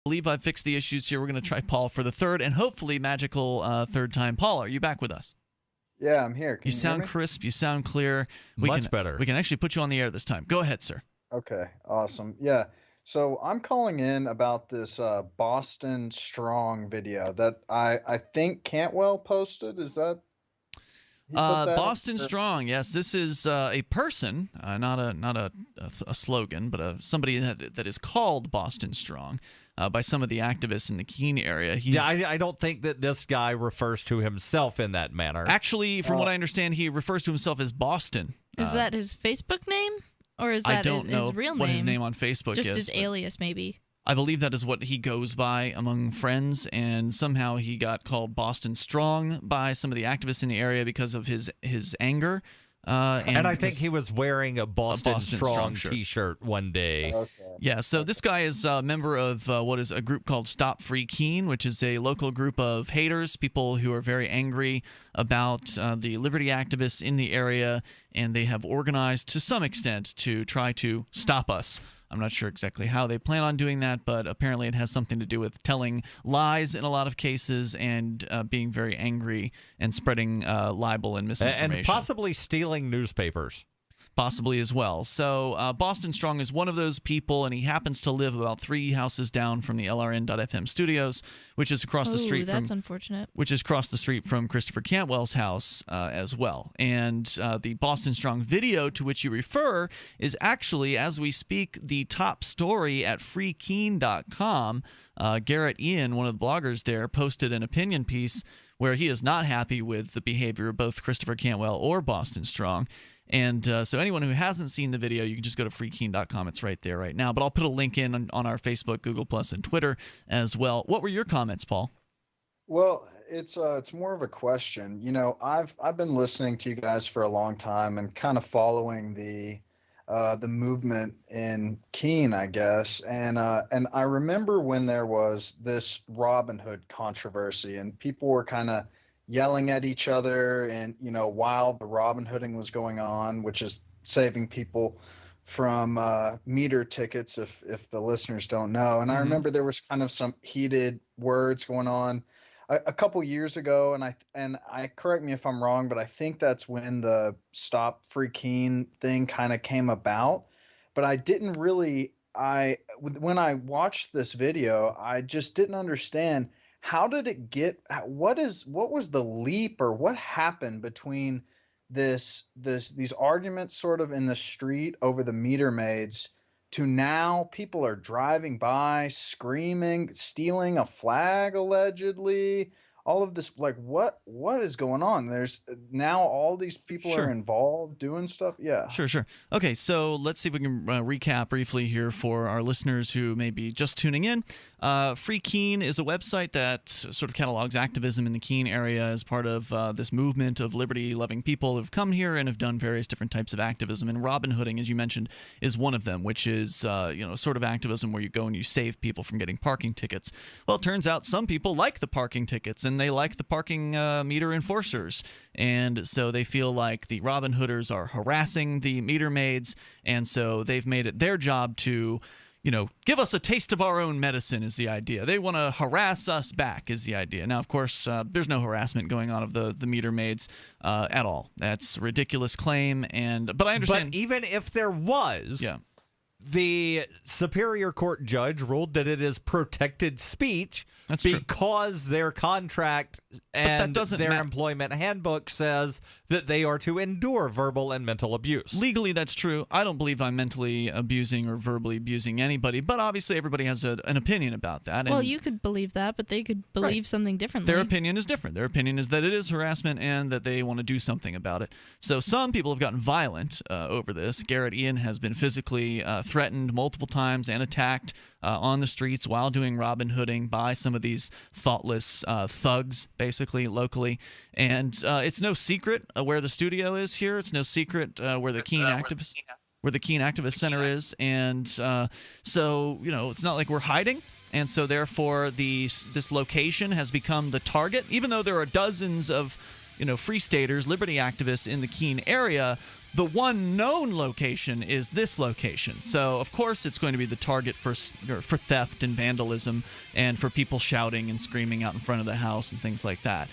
believe I've fixed the issues here. We're going to try Paul for the third and hopefully magical third time. Paul, are you back with us? Yeah, I'm here. Can you sound hear me? crisp. You sound clear. Much better. We can actually put you on the air this time. Go ahead, sir. Okay, awesome. Yeah, so I'm calling in about this Boston Strong video that I think Cantwell posted. Is that he put that Boston Strong. Yes, this is a person, not a slogan, but somebody that is called Boston Strong by some of the activists in the Keene area. I don't think that this guy refers to himself in that manner. Actually, from what I understand, he refers to himself as Boston. Is that his Facebook name? Or is that his real name? What his name on Facebook is. Just his alias, maybe. I believe that is what he goes by among friends, and somehow he got called Boston Strong by some of the activists in the area because of his anger. And I think he was wearing a Boston Strong T-shirt one day. Okay. Yeah, so this guy is a member of what is a group called Stop Free Keene, which is a local group of haters, people who are very angry about the liberty activists in the area, and they have organized to some extent to try to stop us. I'm not sure exactly how they plan on doing that, but apparently it has something to do with telling lies in a lot of cases and being very angry and spreading libel and misinformation. And possibly stealing newspapers. Possibly as well. So Boston Strong is one of those people, and he happens to live about 3 houses down from the LRN.FM studios, which is across the street from. That's unfortunate. Which is across the street from Christopher Cantwell's house as well. And the Boston Strong video to which you refer is actually, as we speak, the top story at freekeene.com. Garrett Ian, one of the bloggers there, posted an opinion piece where he is not happy with the behavior of both Christopher Cantwell or Boston Strong. And so anyone who hasn't seen the video, you can just go to freekeene.com. It's right there right now. But I'll put a link in on our Facebook, Google+, and Twitter as well. What were your comments, Paul? Well, it's more of a question. You know, I've been listening to you guys for a long time and kind of following the movement in Keene, I guess. And I remember when there was this Robin Hood controversy and people were kind of yelling at each other, and while the Robin Hooding was going on, which is saving people from meter tickets, if the listeners don't know. And I remember there was kind of some heated words going on a couple years ago, and I correct me if I'm wrong, but I think that's when the Stop Free Keene thing kind of came about. But I didn't really when I watched this video, I just didn't understand. How did it get? What was the leap, or what happened between these arguments sort of in the street over the meter maids to now people are driving by screaming, stealing a flag allegedly? All of this, like, what is going on? There's now all these people are involved doing stuff. Yeah. Sure. Okay, so let's see if we can recap briefly here for our listeners who may be just tuning in. Free Keene is a website that sort of catalogs activism in the Keene area as part of this movement of liberty-loving people who have come here and have done various different types of activism. And Robin Hooding, as you mentioned, is one of them, which is sort of activism where you go and you save people from getting parking tickets. Well, it turns out some people like the parking tickets, and they like the parking meter enforcers. And so they feel like the Robin Hooders are harassing the meter maids, and so they've made it their job to give us a taste of our own medicine is the idea. They want to harass us back is the idea. Now, of course, there's no harassment going on of the meter maids at all. That's a ridiculous claim, but I understand. But even if there was, the Superior Court judge ruled that it is protected speech because their contract and their employment handbook says that they are to endure verbal and mental abuse. Legally, that's true. I don't believe I'm mentally abusing or verbally abusing anybody, but obviously everybody has an opinion about that. Well, you could believe that, but they could believe something differently. Their opinion is different. Their opinion is that it is harassment and that they want to do something about it. So some people have gotten violent over this. Garrett Ian has been physically threatened multiple times and attacked on the streets while doing Robin Hooding by some of these thoughtless thugs, basically, locally. And it's no secret where the studio is here. It's no secret where the Keene Activist Center is. And so, it's not like we're hiding. And so, therefore, this location has become the target, even though there are dozens of Free Staters, liberty activists in the Keene area. The one known location is this location. So, of course, it's going to be the target for theft and vandalism and for people shouting and screaming out in front of the house and things like that.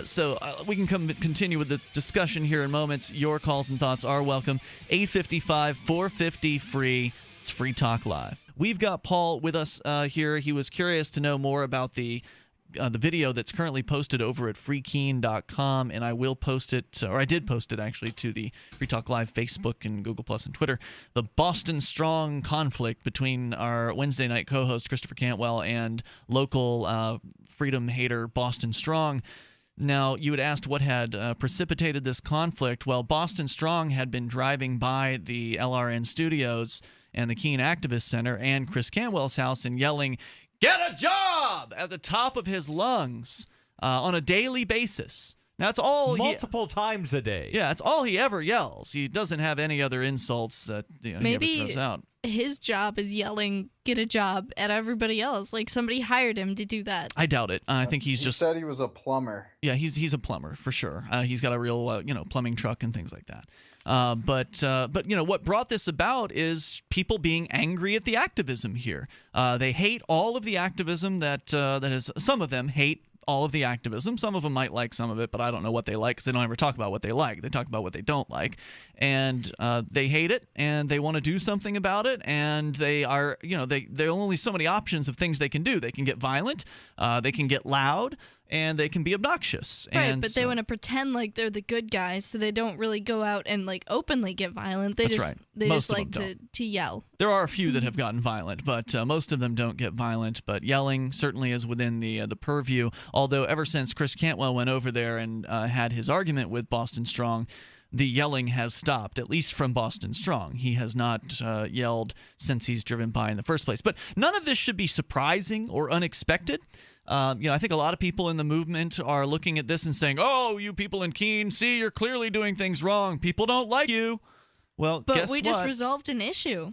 So we can continue with the discussion here in moments. Your calls and thoughts are welcome. 855-450-FREE. It's Free Talk Live. We've got Paul with us here. He was curious to know more about the video that's currently posted over at freekeen.com, and I will post it, or I did post it actually, to the Free Talk Live Facebook and Google Plus and Twitter. The Boston Strong conflict between our Wednesday night co-host Christopher Cantwell and local freedom hater Boston Strong. Now, you had asked what had precipitated this conflict. Well, Boston Strong had been driving by the LRN studios and the Keene Activist Center and Chris Cantwell's house and yelling, "Get a job!" at the top of his lungs on a daily basis. Now, that's all multiple times a day. Yeah, that's all he ever yells. He doesn't have any other insults that he ever throws out. His job is yelling, "Get a job," at everybody else. Like somebody hired him to do that. I doubt it. I think he said he was a plumber. Yeah, he's a plumber for sure. He's got a real plumbing truck and things like that. But what brought this about is people being angry at the activism here. They hate all of the activism that is. Some of them hate all of the activism. Some of them might like some of it, but I don't know what they like because they don't ever talk about what they like. They talk about what they don't like, and they hate it, and they want to do something about it. And they are, there are only so many options of things they can do. They can get violent, they can get loud, and they can be obnoxious. Right, but they want to pretend like they're the good guys, so they don't really go out and like openly get violent. They just like to yell. There are a few that have gotten violent, but most of them don't get violent. But yelling certainly is within the purview. Although ever since Chris Cantwell went over there and had his argument with Boston Strong, the yelling has stopped, at least from Boston Strong. He has not yelled since he's driven by in the first place. But none of this should be surprising or unexpected. I think a lot of people in the movement are looking at this and saying, "Oh, you people in Keene, see, you're clearly doing things wrong. People don't like you." Well, but guess we just resolved an issue.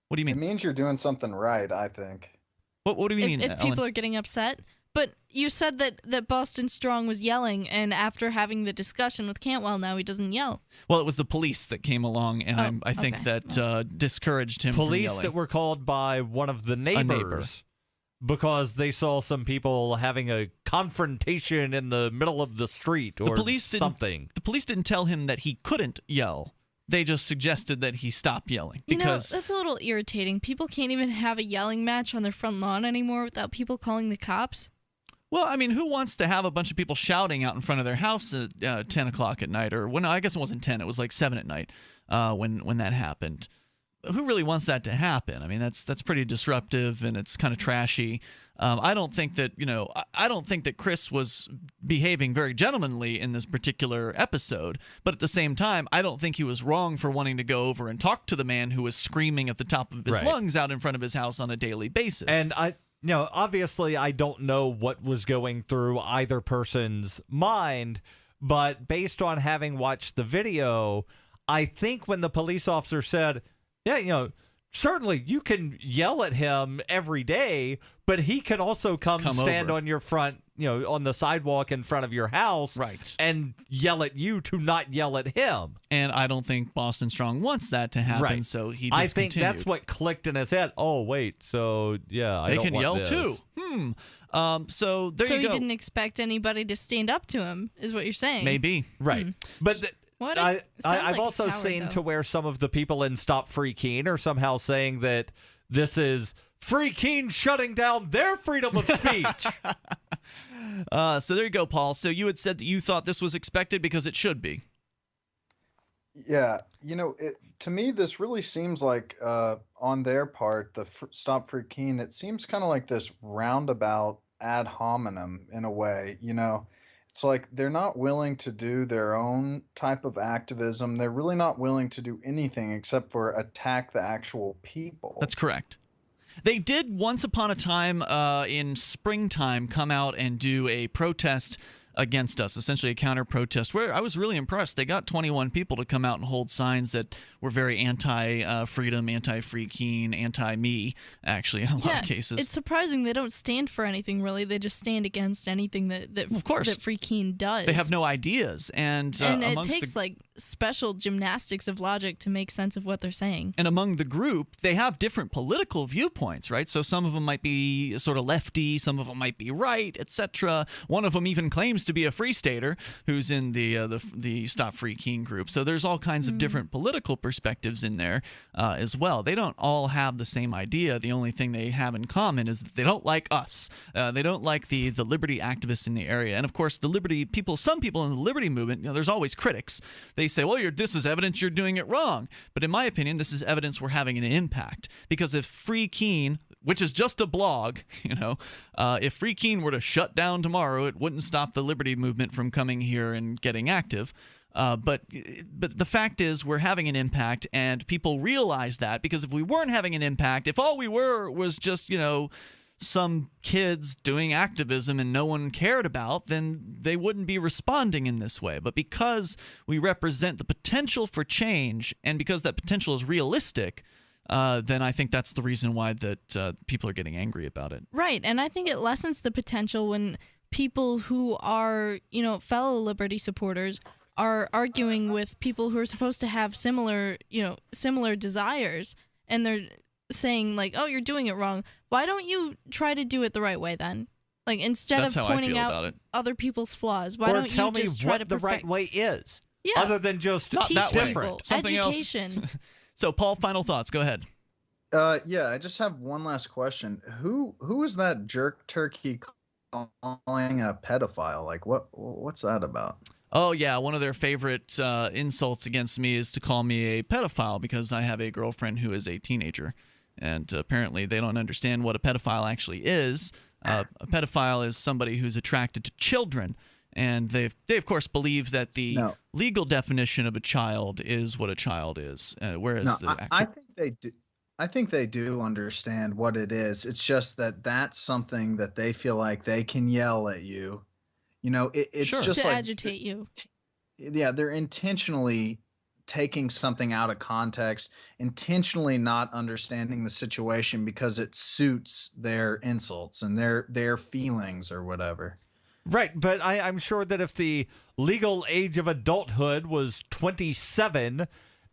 What do you mean? It means you're doing something right, I think. What do you mean, if people are getting upset? But you said that Boston Strong was yelling, and after having the discussion with Cantwell, now he doesn't yell. Well, it was the police that came along, and I think that discouraged him from yelling. Police that were called by one of the neighbors. Because they saw some people having a confrontation in the middle of the street or something. The police didn't tell him that he couldn't yell. They just suggested that he stop yelling. That's a little irritating. People can't even have a yelling match on their front lawn anymore without people calling the cops. Well, I mean, who wants to have a bunch of people shouting out in front of their house at 10 o'clock at night? Or I guess it wasn't 10. It was like 7 at night when that happened. Who really wants that to happen? I mean, that's pretty disruptive, and it's kind of trashy. I don't think that Chris was behaving very gentlemanly in this particular episode, but at the same time, I don't think he was wrong for wanting to go over and talk to the man who was screaming at the top of his lungs out in front of his house on a daily basis. And obviously, I don't know what was going through either person's mind, but based on having watched the video, I think when the police officer said, "Yeah, certainly you can yell at him every day, but he can also come stand over on your front, on the sidewalk in front of your house, and yell at you to not yell at him." And I don't think Boston Strong wants that to happen, so he discontinued. I think that's what clicked in his head. Oh, wait, so they can yell too. So there you go. So he didn't expect anybody to stand up to him, is what you're saying. Maybe. Right. But I've also seen to where some of the people in Stop Free Keene are somehow saying that this is Free Keene shutting down their freedom of speech. So there you go, Paul. So you had said that you thought this was expected because it should be. Yeah. To me, this really seems like on their part, the Stop Free Keene, it seems kind of like this roundabout ad hominem in a way, It's like they're not willing to do their own type of activism. They're really not willing to do anything except for attack the actual people. That's correct. They did once upon a time in springtime come out and do a protest against us, essentially a counter-protest, where I was really impressed. They got 21 people to come out and hold signs that were very anti-freedom, anti-free Keene, anti-me, actually, in a lot of cases. It's surprising they don't stand for anything, really. They just stand against anything that Free Keene does. They have no ideas. And it takes, special gymnastics of logic to make sense of what they're saying. And among the group, they have different political viewpoints, right? So some of them might be sort of lefty, some of them might be right, etc. One of them even claims to be a free stater who's in the Stop Free Keene group. So there's all kinds of different political perspectives in there as well. They don't all have the same idea. The only thing they have in common is that they don't like us. They don't like the liberty activists in the area. And of course, some people in the liberty movement, there's always critics. They say, well, this is evidence you're doing it wrong. But in my opinion, this is evidence we're having an impact. Because if Free Keene, which is just a blog, if Free Keene were to shut down tomorrow, it wouldn't stop the liberty movement from coming here and getting active. But the fact is we're having an impact, and people realize that, because if we weren't having an impact, if all we were was just, some kids doing activism and no one cared about, then they wouldn't be responding in this way. But because we represent the potential for change, and because that potential is realistic, then I think that's the reason why that people are getting angry about it. Right, and I think it lessens the potential when people who are, fellow liberty supporters are arguing with people who are supposed to have similar desires, and they're saying oh, you're doing it wrong. Why don't you try to do it the right way then? Instead of pointing out other people's flaws, why don't you just try to perfect the right way is? Yeah. Other than just teach different. people, Something education. Else. So, Paul, final thoughts. Go ahead. Yeah, I just have one last question. Who is that jerk turkey calling a pedophile? What's that about? Oh, yeah. One of their favorite insults against me is to call me a pedophile because I have a girlfriend who is a teenager. And apparently they don't understand what a pedophile actually is. A pedophile is somebody who's attracted to children. And they of course believe that the legal definition of a child is what a child is, whereas I think they do understand what it is. It's just that that's something that they feel like they can yell at you. It's just to agitate you. Yeah, they're intentionally taking something out of context, intentionally not understanding the situation because it suits their insults and their feelings or whatever. Right, but I'm sure that if the legal age of adulthood was 27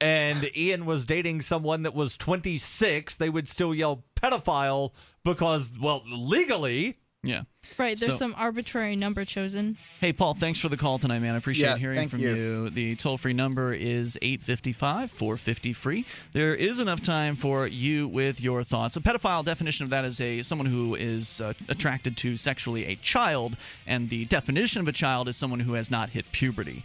and Ian was dating someone that was 26, they would still yell pedophile because, well, legally. Yeah. Right, there's some arbitrary number chosen. Hey, Paul, thanks for the call tonight, man. I appreciate hearing from you. The toll-free number is 855-450-FREE. There is enough time for you with your thoughts. A pedophile definition of that is someone who is attracted to sexually a child, and the definition of a child is someone who has not hit puberty.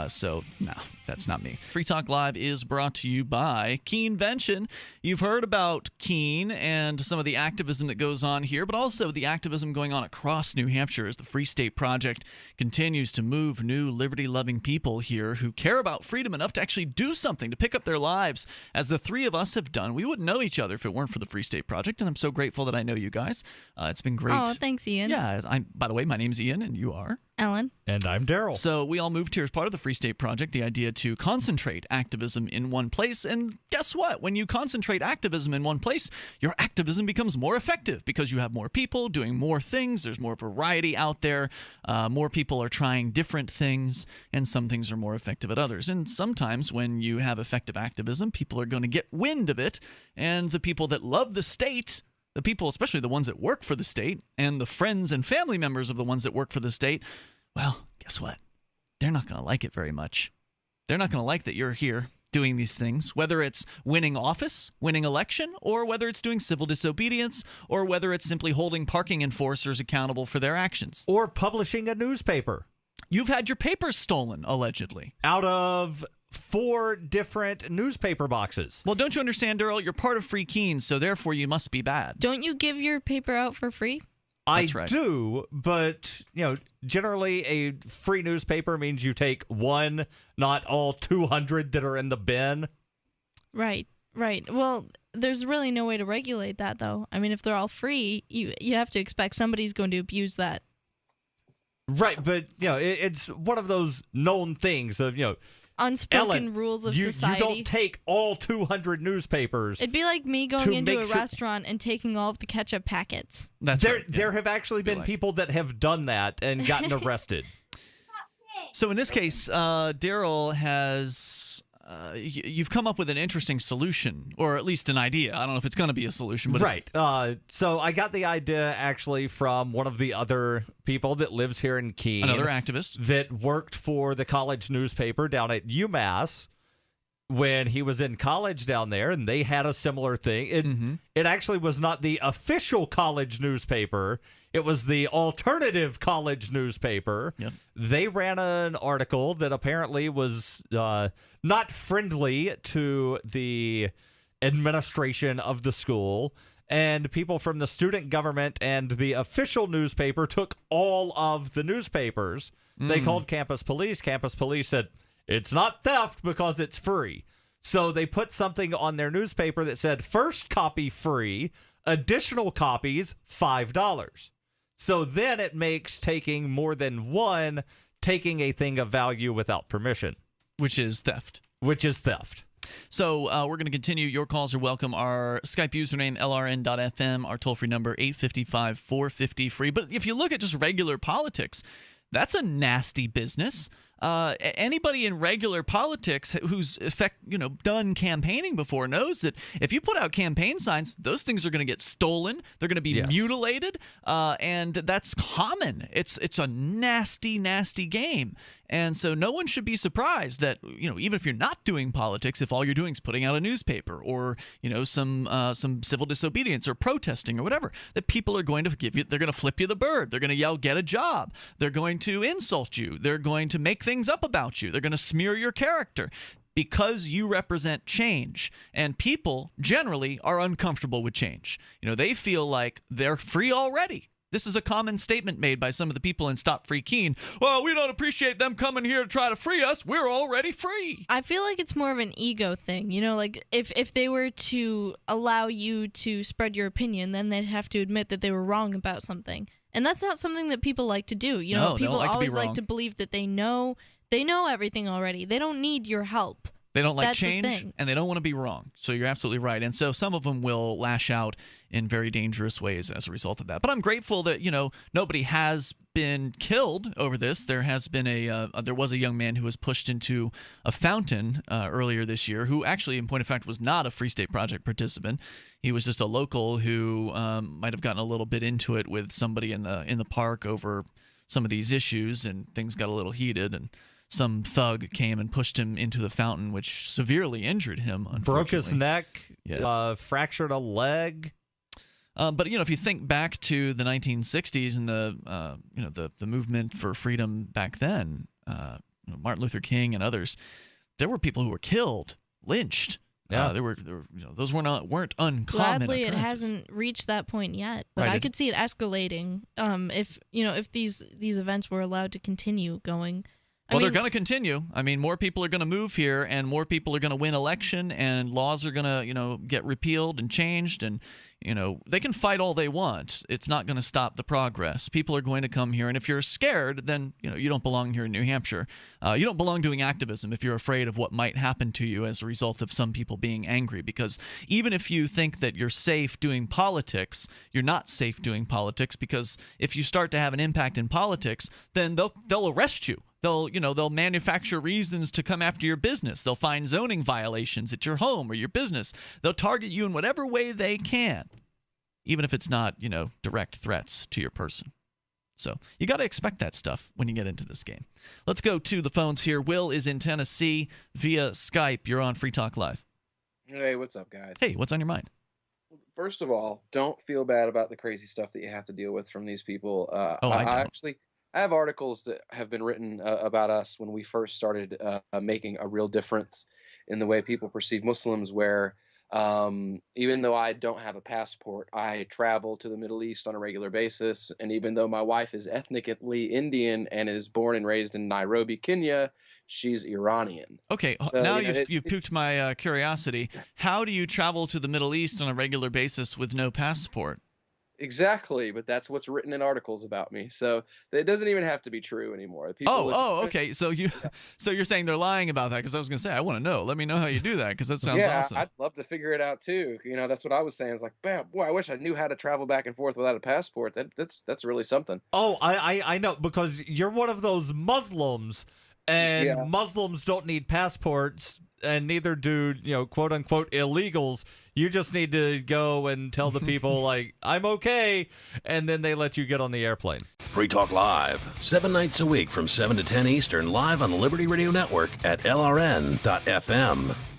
So, no, that's not me. Free Talk Live is brought to you by Keenvention. You've heard about Keene and some of the activism that goes on here, but also the activism going on across New Hampshire as the Free State Project continues to move new liberty-loving people here who care about freedom enough to actually do something, to pick up their lives, as the three of us have done. We wouldn't know each other if it weren't for the Free State Project, and I'm so grateful that I know you guys. It's been great. Oh, thanks, Ian. Yeah, by the way, my name's Ian, and you are? Ellen. And I'm Daryl. So we all moved here as part of the Free State Project, the idea to concentrate activism in one place. And guess what? When you concentrate activism in one place, your activism becomes more effective because you have more people doing more things. There's more variety out there. More people are trying different things, and some things are more effective at others. And sometimes when you have effective activism, people are going to get wind of it. And the people that love the state, the people, especially the ones that work for the state, and the friends and family members of the ones that work for the state, well, guess what? They're not going to like it very much. They're not going to like that you're here doing these things, whether it's winning office, winning election, or whether it's doing civil disobedience, or whether it's simply holding parking enforcers accountable for their actions. Or publishing a newspaper. You've had your papers stolen, allegedly. Out of 4 different newspaper boxes. Well, don't you understand, Daryl? You're part of Free Keene, so therefore you must be bad. Don't you give your paper out for free? That's right. I do, but generally a free newspaper means you take one, not all 200 that are in the bin. Right. Well, there's really no way to regulate that, though. I mean, if they're all free, you have to expect somebody's going to abuse that. Right, but it's one of those known things of unspoken Ellen, rules of you society. You don't take all 200 newspapers. It'd be like me going into a restaurant and taking all of the ketchup packets. There have actually been people that have done that and gotten arrested. So in this case, Daryl has. You've come up with an interesting solution, or at least an idea. I don't know if it's going to be a solution, but right. So I got the idea actually from one of the other people that lives here in Keene, another activist that worked for the college newspaper down at UMass when he was in college down there, and they had a similar thing. It actually was not the official college newspaper. It was the alternative college newspaper. Yep. They ran an article that apparently was not friendly to the administration of the school, and people from the student government and the official newspaper took all of the newspapers. They called campus police. Campus police said, it's not theft because it's free. So they put something on their newspaper that said, first copy free, additional copies $5. So then it makes taking more than one taking a thing of value without permission. Which is theft. So we're going to continue. Your calls are welcome. Our Skype username, LRN.FM. Our toll-free number, 855-450-FREE. But if you look at just regular politics, that's a nasty business. Anybody in regular politics who's done campaigning before knows that if you put out campaign signs, those things are going to get stolen. They're going to be mutilated, and that's common. It's a nasty, nasty game. And so no one should be surprised that, even if you're not doing politics, if all you're doing is putting out a newspaper or, some civil disobedience or protesting or whatever, that people are going to they're going to flip you the bird. They're going to yell, get a job. They're going to insult you. They're going to make things up about you. They're going to smear your character because you represent change. And people generally are uncomfortable with change. They feel like they're free already. This is a common statement made by some of the people in Stop Free Keene. Well, we don't appreciate them coming here to try to free us. We're already free. I feel like it's more of an ego thing. Like if they were to allow you to spread your opinion, then they'd have to admit that they were wrong about something. And that's not something that people like to do. No, people always like to believe that they know everything already. They don't need your help. They don't like change, and they don't want to be wrong. So you're absolutely right. And so some of them will lash out in very dangerous ways as a result of that. But I'm grateful that, nobody has been killed over this. There has been there was a young man who was pushed into a fountain earlier this year who actually, in point of fact, was not a Free State Project participant. He was just a local who might have gotten a little bit into it with somebody in the park over some of these issues, and things got a little heated, and some thug came and pushed him into the fountain, which severely injured him, unfortunately. Broke his neck, fractured a leg. But if you think back to the 1960s and the movement for freedom back then, Martin Luther King and others, there were people who were killed, lynched. Yeah, those weren't uncommon. Gladly, occurrences. It hasn't reached that point yet, but Right, I could see it escalating. If these events were allowed to continue going. They're going to continue. More people are going to move here, and more people are going to win election, and laws are going to, get repealed and changed, and they can fight all they want. It's not going to stop the progress. People are going to come here, and if you're scared, then you don't belong here in New Hampshire. You don't belong doing activism if you're afraid of what might happen to you as a result of some people being angry. Because even if you think that you're safe doing politics, you're not safe doing politics, because if you start to have an impact in politics, then they'll arrest you. They'll manufacture reasons to come after your business. They'll find zoning violations at your home or your business. They'll target you in whatever way they can, even if it's not, direct threats to your person. So you got to expect that stuff when you get into this game. Let's go to the phones here. Will is in Tennessee via Skype. You're on Free Talk Live. Hey, what's up, guys? Hey, what's on your mind? First of all, don't feel bad about the crazy stuff that you have to deal with from these people. I have articles that have been written about us when we first started making a real difference in the way people perceive Muslims, where even though I don't have a passport, I travel to the Middle East on a regular basis. And even though my wife is ethnically Indian and is born and raised in Nairobi, Kenya, she's Iranian. Okay, so, now you've piqued my curiosity. How do you travel to the Middle East on a regular basis with no passport? Exactly, but that's what's written in articles about me. So it doesn't even have to be true anymore. People Okay. So you're saying they're lying about that? Because I was gonna say I want to know. Let me know how you do that, because that sounds awesome. I'd love to figure it out too. That's what I was saying. It's like, man, boy, I wish I knew how to travel back and forth without a passport. That's really something. Oh, I know, because you're one of those Muslims, and Muslims don't need passports, and neither do, quote unquote illegals. You just need to go and tell the people, like, I'm okay, and then they let you get on the airplane. Free Talk Live, 7 nights a week from 7 to 10 Eastern, live on the Liberty Radio Network at LRN.FM.